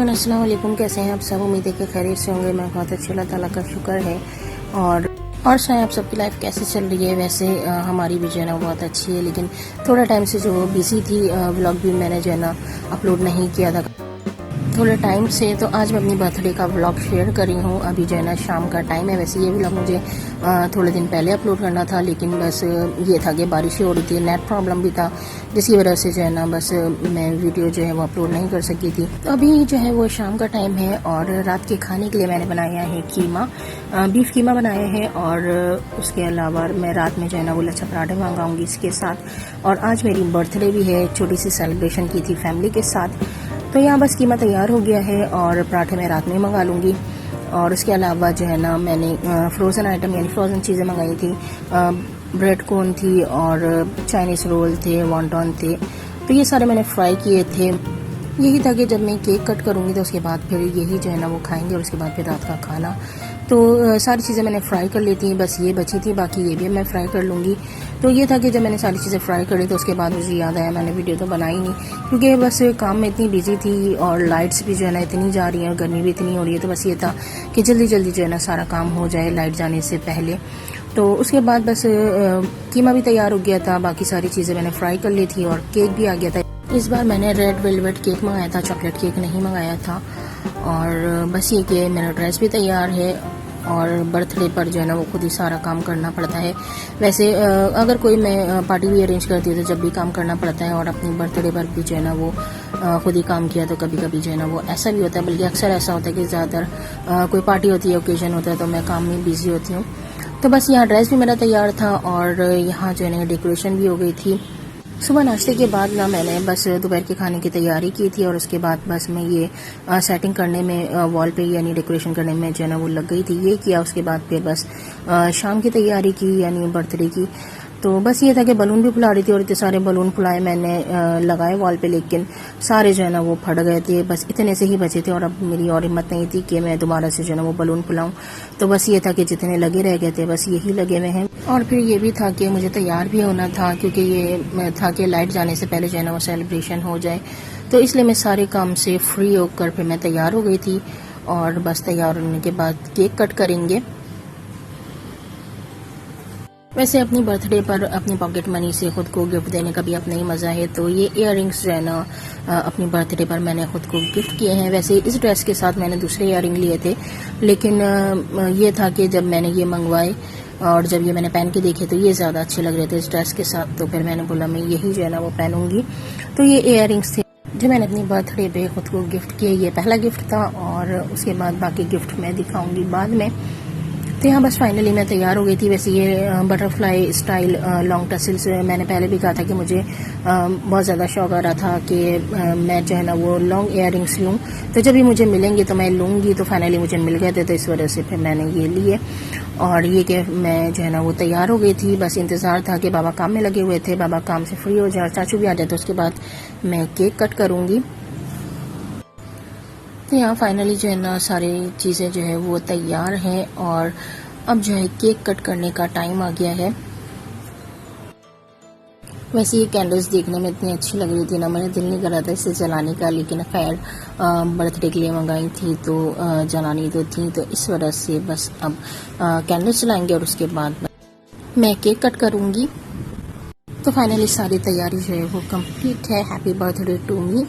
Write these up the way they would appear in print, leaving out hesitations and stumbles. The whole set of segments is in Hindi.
एवरीवन, अस्सलाम वालेकुम। कैसे हैं आप सब? उम्मीद है कि खैरियत से होंगे। मैं बहुत अच्छी, अल्लाह ताला का शुक्र है। और सुनाएं आप सबकी लाइफ कैसे चल रही है? वैसे हमारी भी जो है ना बहुत अच्छी है, लेकिन थोड़ा टाइम से जो बिज़ी थी, व्लॉग भी मैंने जो है ना अपलोड नहीं किया था थोड़े टाइम से। तो आज मैं अपनी बर्थडे का व्लॉग शेयर कर रही हूँ। अभी जो है ना शाम का टाइम है। वैसे ये व्लॉग मुझे थोड़े दिन पहले अपलोड करना था, लेकिन बस ये था कि बारिश हो रही थी, नेट प्रॉब्लम भी था, जिसकी वजह से जो है ना बस मैं वीडियो जो है वो अपलोड नहीं कर सकी थी। तो अभी जो है वो शाम का टाइम है और रात के खाने के लिए मैंने बनाया है कीमा, बीफ कीमा बनाया है। और उसके अलावा मैं रात में जो है ना वो लच्छा पराठे मंगाऊंगी इसके साथ। और आज मेरी बर्थडे भी है, छोटी सी सेलिब्रेशन की थी फैमिली के साथ। तो यहाँ बस कीमा तैयार हो गया है और पराठे मैं रात में मंगा लूँगी। और उसके अलावा जो है ना मैंने फ्रोज़न आइटम यानी फ्रोज़न चीज़ें मंगाई थी। ब्रेड कोन थी और चाइनीज़ रोल थे, वॉन्टॉन थे। तो ये सारे मैंने फ्राई किए थे। यही था कि जब मैं केक कट करूँगी तो उसके बाद फिर यही जो है ना वो खाएंगे और उसके बाद फिर रात का खाना। तो सारी चीज़ें मैंने फ्राई कर ली थी, बस ये बची थी, बाकी ये भी मैं फ्राई कर लूँगी। तो ये था कि जब मैंने सारी चीज़ें फ्राई करी तो उसके बाद मुझे याद आया मैंने वीडियो तो बनाई नहीं, क्योंकि बस काम में इतनी बिजी थी और लाइट्स भी जो है ना इतनी जा रही हैं और गर्मी भी इतनी हो रही है। तो बस ये था कि जल्दी जल्दी जो है ना सारा काम हो जाए लाइट जाने से पहले। तो उसके बाद बस कीमा भी तैयार हो गया था, बाकी सारी चीज़ें मैंने फ्राई कर ली थी और केक भी आ गया था। इस बार मैंने रेड वेलवेट केक मंगाया था, चॉकलेट केक नहीं मंगाया था। और बस ये कि मेरा ड्रेस भी तैयार है और बर्थडे पर जो है ना वो खुद ही सारा काम करना पड़ता है। वैसे अगर कोई मैं पार्टी भी अरेंज करती हूँ तो जब भी काम करना पड़ता है, और अपनी बर्थडे पर भी जो है ना वो खुद ही काम किया। तो कभी कभी जो है ना वो ऐसा भी होता है, बल्कि अक्सर ऐसा होता है कि ज़्यादातर कोई पार्टी होती है, ओकेजन होता है, तो मैं काम में बिजी होती हूँ। तो बस यहाँ ड्रेस भी मेरा तैयार था और यहाँ जो है ना डेकोरेशन भी हो गई थी। सुबह नाश्ते के बाद ना मैंने बस दोपहर के खाने की तैयारी की थी और उसके बाद बस मैं ये सेटिंग करने में, वॉल पे यानी डेकोरेशन करने में जो है ना वो लग गई थी। ये किया, उसके बाद फिर बस शाम की तैयारी की यानी बर्थडे की। तो बस ये था कि बलून भी फुला रही थी और इतने सारे बलून फुलाए मैंने, लगाए वॉल पे, लेकिन सारे जो है ना वो फट गए थे। बस इतने से ही बचे थे और अब मेरी और हिम्मत नहीं थी कि मैं दोबारा से जो है ना वो बलून फुलाऊं। तो बस ये था कि जितने लगे रह गए थे बस यही लगे हुए हैं। और फिर ये भी था कि मुझे तैयार भी होना था, क्योंकि ये था कि लाइट जाने से पहले जो है ना वो सेलिब्रेशन हो जाए। तो इसलिए मैं सारे काम से फ्री होकर फिर मैं तैयार हो गई थी। और बस तैयार होने के बाद केक कट करेंगे। वैसे अपनी बर्थडे पर अपनी पॉकेट मनी से खुद को गिफ्ट देने का भी अपना ही मज़ा है। तो ये इयररिंग्स जो है ना अपनी बर्थडे पर मैंने खुद को गिफ्ट किए हैं। वैसे इस ड्रेस के साथ मैंने दूसरे इयररिंग लिए थे, लेकिन ये था कि जब मैंने ये मंगवाए और जब ये मैंने पहन के देखे तो ये ज़्यादा अच्छे लग रहे थे इस ड्रेस के साथ। तो फिर मैंने बोला मैं यही जो है ना वो पहनूंगी। तो ये इयररिंग्स थे जो मैंने अपनी बर्थडे पे खुद को गिफ्ट किए। ये पहला गिफ्ट था और उसके बाद बाकी गिफ्ट मैं दिखाऊंगी बाद में। तो यहाँ बस फाइनली मैं तैयार हो गई थी। वैसे ये बटरफ्लाई स्टाइल लॉन्ग टसल्स मैंने पहले भी कहा था कि मुझे बहुत ज़्यादा शौक आ रहा था कि मैं जो है ना वो लॉन्ग इयररिंग्स लूँ। तो जब भी मुझे मिलेंगे तो मैं लूँगी। तो फाइनली मुझे मिल गए थे, तो इस वजह से फिर मैंने ये लिए। और ये कि मैं जो है ना वो तैयार हो गई थी। बस इंतज़ार था कि बाबा काम में लगे हुए थे, बाबा काम से फ्री हो जाए, चाचू भी आ जाए, तो उसके बाद मैं केक कट करूँगी। तो यहाँ फाइनली जो है ना सारी चीज़ें जो है वो तैयार हैं और अब जो है केक कट करने का टाइम आ गया है। वैसे ये कैंडल्स देखने में इतनी अच्छी लग रही थी ना, मेरा दिल नहीं कर रहा था इसे जलाने का, लेकिन खैर बर्थडे के लिए मंगाई थी तो जलानी तो थी, तो इस वजह से बस अब कैंडल्स जलाएंगे और उसके बाद मैं केक कट करूँगी। तो फाइनली सारी तैयारी जो है वो कंप्लीट है। Happy birthday to me.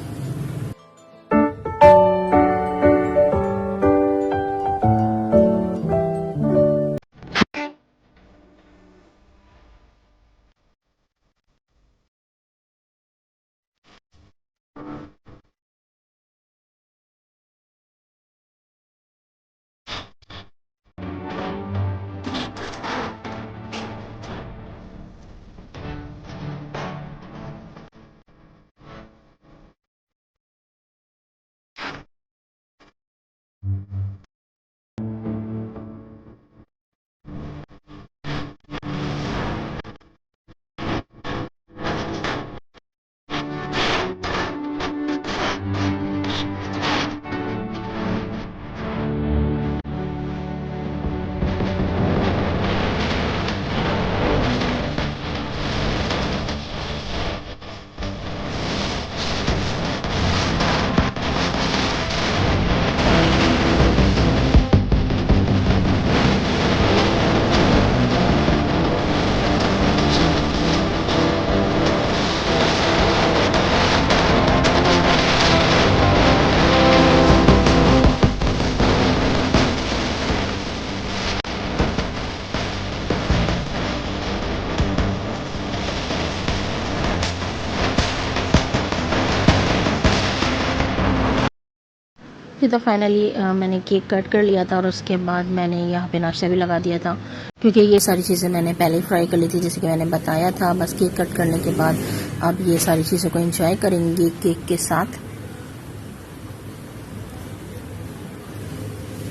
ये तो फाइनली मैंने केक कट कर लिया था और उसके बाद मैंने यहाँ पे नाश्ता भी लगा दिया था, क्योंकि ये सारी चीज़ें मैंने पहले ही फ्राई कर ली थी जैसे कि मैंने बताया था। बस केक कट करने के बाद अब ये सारी चीज़ों को एंजॉय करेंगे केक के साथ।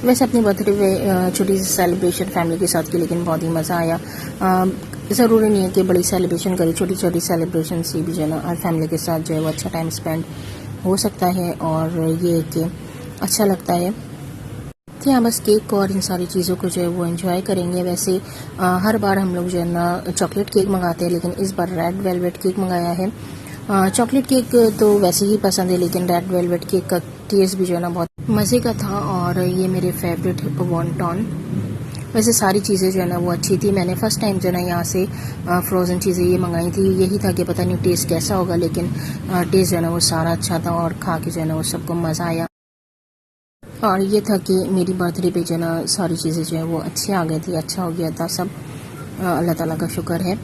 वैसे अपनी बर्थडे पे छोटी सी सेलिब्रेशन फैमिली के साथ की, लेकिन बहुत ही मज़ा आया। ज़रूरी नहीं है कि बड़ी सेलिब्रेशन करें, छोटी छोटी सेलिब्रेशन से भी जो है ना हर फैमिली के साथ जो है वो अच्छा टाइम स्पेंड हो सकता है और ये कि अच्छा लगता है। तो यहाँ बस केक को और इन सारी चीज़ों को जो है वो एंजॉय करेंगे। वैसे हर बार हम लोग जो है ना चॉकलेट केक मंगाते हैं, लेकिन इस बार रेड वेलवेट केक मंगाया है। चॉकलेट केक तो वैसे ही पसंद है, लेकिन रेड वेलवेट केक का टेस्ट भी जो है ना बहुत मज़े का था और ये मेरे फेवरेट वॉन्टॉन। वैसे सारी चीज़ें जो है ना वो अच्छी थी। मैंने फ़र्स्ट टाइम जो है ना यहाँ से फ्रोज़न चीज़ें ये मंगाई थी। यही था कि पता नहीं टेस्ट कैसा होगा, लेकिन टेस्ट जो है ना वो सारा अच्छा था और खा के जो है ना वो सबको मज़ा आया। और ये था कि मेरी बर्थडे पे जो है ना सारी चीज़ें जो है वो अच्छी आ गई थी, अच्छा हो गया था सब। अल्लाह ताला का शुक्र है।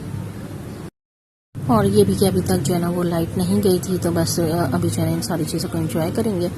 और ये भी कि अभी तक जो है ना वो लाइट नहीं गई थी, तो बस अभी जो है इन सारी चीज़ों को एंजॉय करेंगे।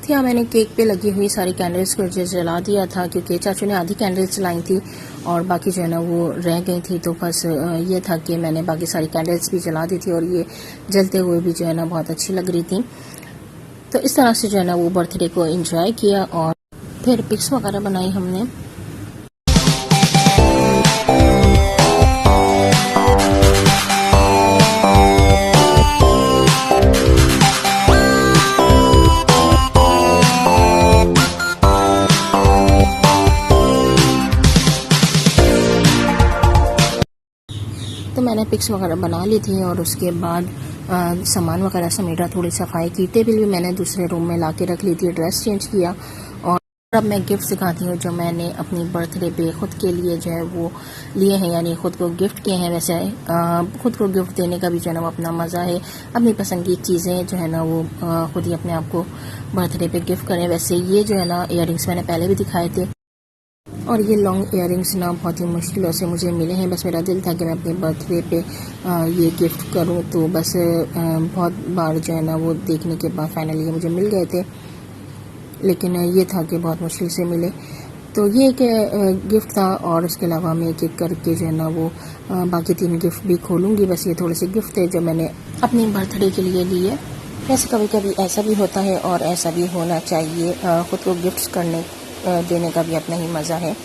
यहाँ मैंने केक पे लगी हुई सारी कैंडल्स को जला दिया था, क्योंकि चाचू ने आधी कैंडल्स जलाई थी और बाकी जो है ना वो रह गई थी। तो बस ये था कि मैंने बाकी सारी कैंडल्स भी जला दी थी और ये जलते हुए भी जो है ना बहुत अच्छी लग रही थी। तो इस तरह से जो है ना वो बर्थडे को एंजॉय किया और फिर पिक्स वगैरह बनाई हमने। तो मैंने पिक्स वगैरह बना ली थी और उसके बाद सामान वगैरह समेटा, थोड़ी सफाई की। टेबल भी मैंने दूसरे रूम में ला के रख ली थी, ड्रेस चेंज किया। और अब मैं गिफ्ट दिखाती हूँ जो मैंने अपनी बर्थडे पे खुद के लिए जो है वो लिए हैं, यानी खुद को गिफ्ट किए हैं। वैसे खुद को गिफ्ट देने का भी जो है ना वो अपना मज़ा है। अपनी पसंद की चीज़ें जो है ना वो खुद ही अपने आप को बर्थडे पे गिफ्ट करें। वैसे ये जो है ना इयररिंग्स मैंने पहले भी दिखाए थे और ये लॉन्ग इयररिंग्स ना बहुत ही मुश्किलों से मुझे मिले हैं। बस मेरा दिल था कि मैं अपने बर्थडे पे ये गिफ्ट करूं, तो बस बहुत बार जो है ना वो देखने के बाद फाइनली ये मुझे मिल गए थे, लेकिन ये था कि बहुत मुश्किल से मिले। तो ये एक गिफ्ट था और उसके अलावा मैं एक एक करके जो है ना वो बाकी 3 गिफ्ट भी खोलूँगी। बस ये थोड़े से गिफ्ट थे जो मैंने अपनी बर्थडे के लिए लिए। वैसे कभी कभी ऐसा भी होता है और ऐसा भी होना चाहिए, ख़ुद को गिफ्ट्स करने देने का भी अपना ही मज़ा है।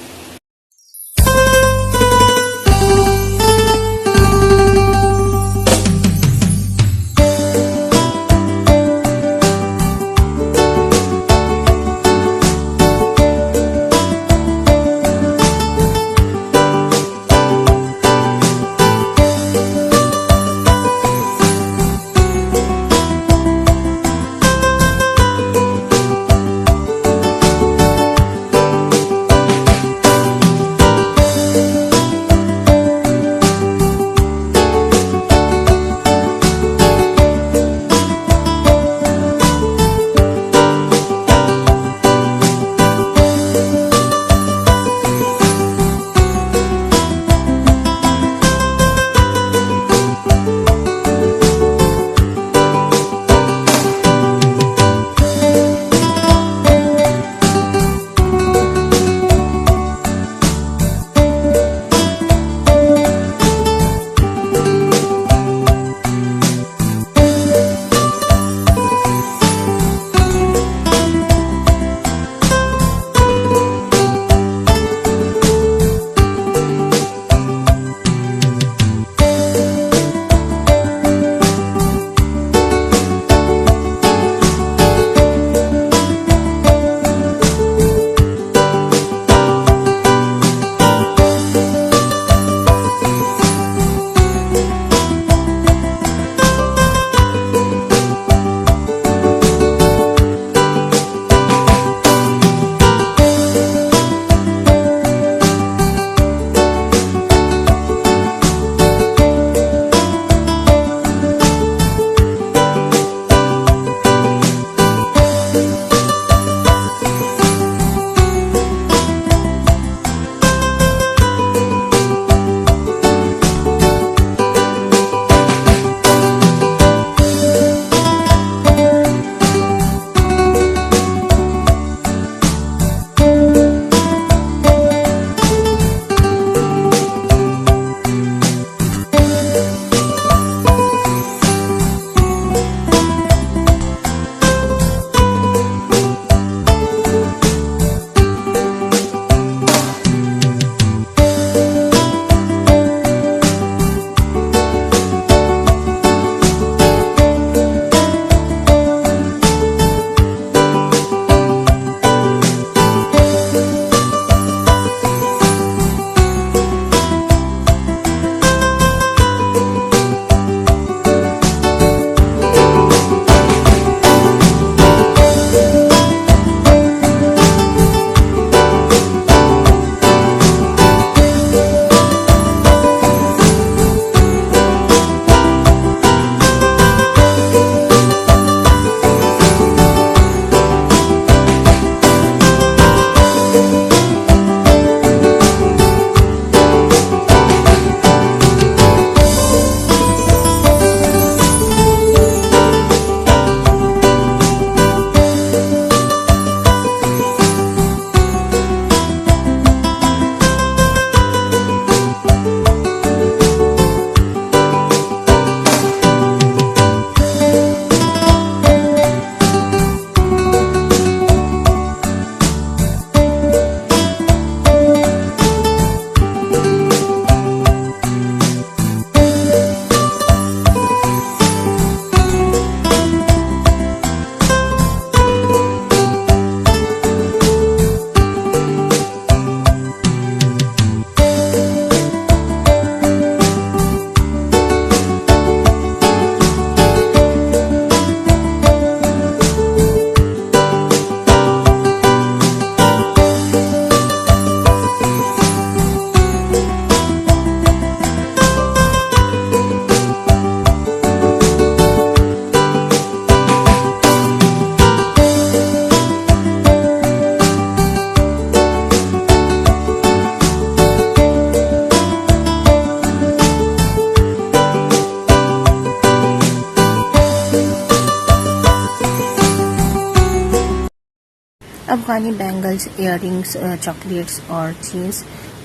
अफ़गानी बैंगल्स, इयररिंग्स, चॉकलेट्स और जीन्स।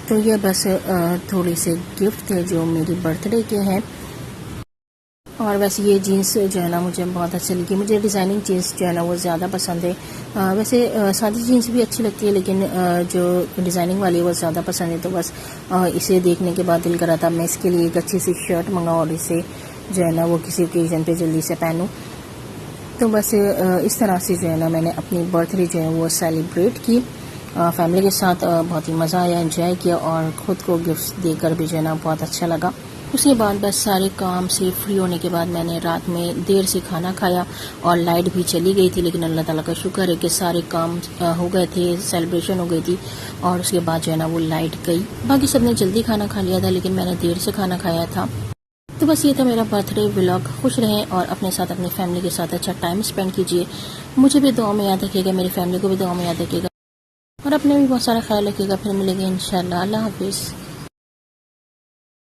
तो ये बस थोड़े से गिफ्ट थे जो मेरी बर्थडे के हैं। और वैसे ये जीन्स जो है ना मुझे बहुत अच्छी लगी। मुझे डिज़ाइनिंग जीन्स जो है ना वो ज़्यादा पसंद है। वैसे सादी जीन्स भी अच्छी लगती है, लेकिन जो डिज़ाइनिंग वाली है वो ज़्यादा पसंद है। तो बस इसे देखने के बाद दिल करा था मैं इसके लिए एक अच्छी सी शर्ट मंगाऊँ और इसे जो है ना वो किसी ओकेजन पे जल्दी से पहनूँ। तो बस इस तरह से जो है ना मैंने अपनी बर्थडे जो है वो सेलिब्रेट की फैमिली के साथ। बहुत ही मज़ा आया, एंजॉय किया और ख़ुद को गिफ्ट्स देकर भी जो है ना बहुत अच्छा लगा। उसके बाद बस सारे काम से फ्री होने के बाद मैंने रात में देर से खाना खाया और लाइट भी चली गई थी, लेकिन अल्लाह ताला का शुक्र है कि सारे काम हो गए थे, सेलिब्रेशन हो गई थी और उसके बाद जो है ना वो लाइट गई। बाकी सबने जल्दी खाना खा लिया था, लेकिन मैंने देर से खाना खाया था। तो बस ये था मेरा बर्थडे व्लॉग। खुश रहें और अपने साथ अपनी फैमिली के साथ अच्छा टाइम स्पेंड कीजिए। मुझे भी दुआ में याद रखिएगा, मेरी फैमिली को भी दुआ में याद रखिएगा और अपने भी बहुत सारा ख्याल रखिएगा। फिर मिलेंगे इंशाल्लाह। अल्लाह हाफिज़।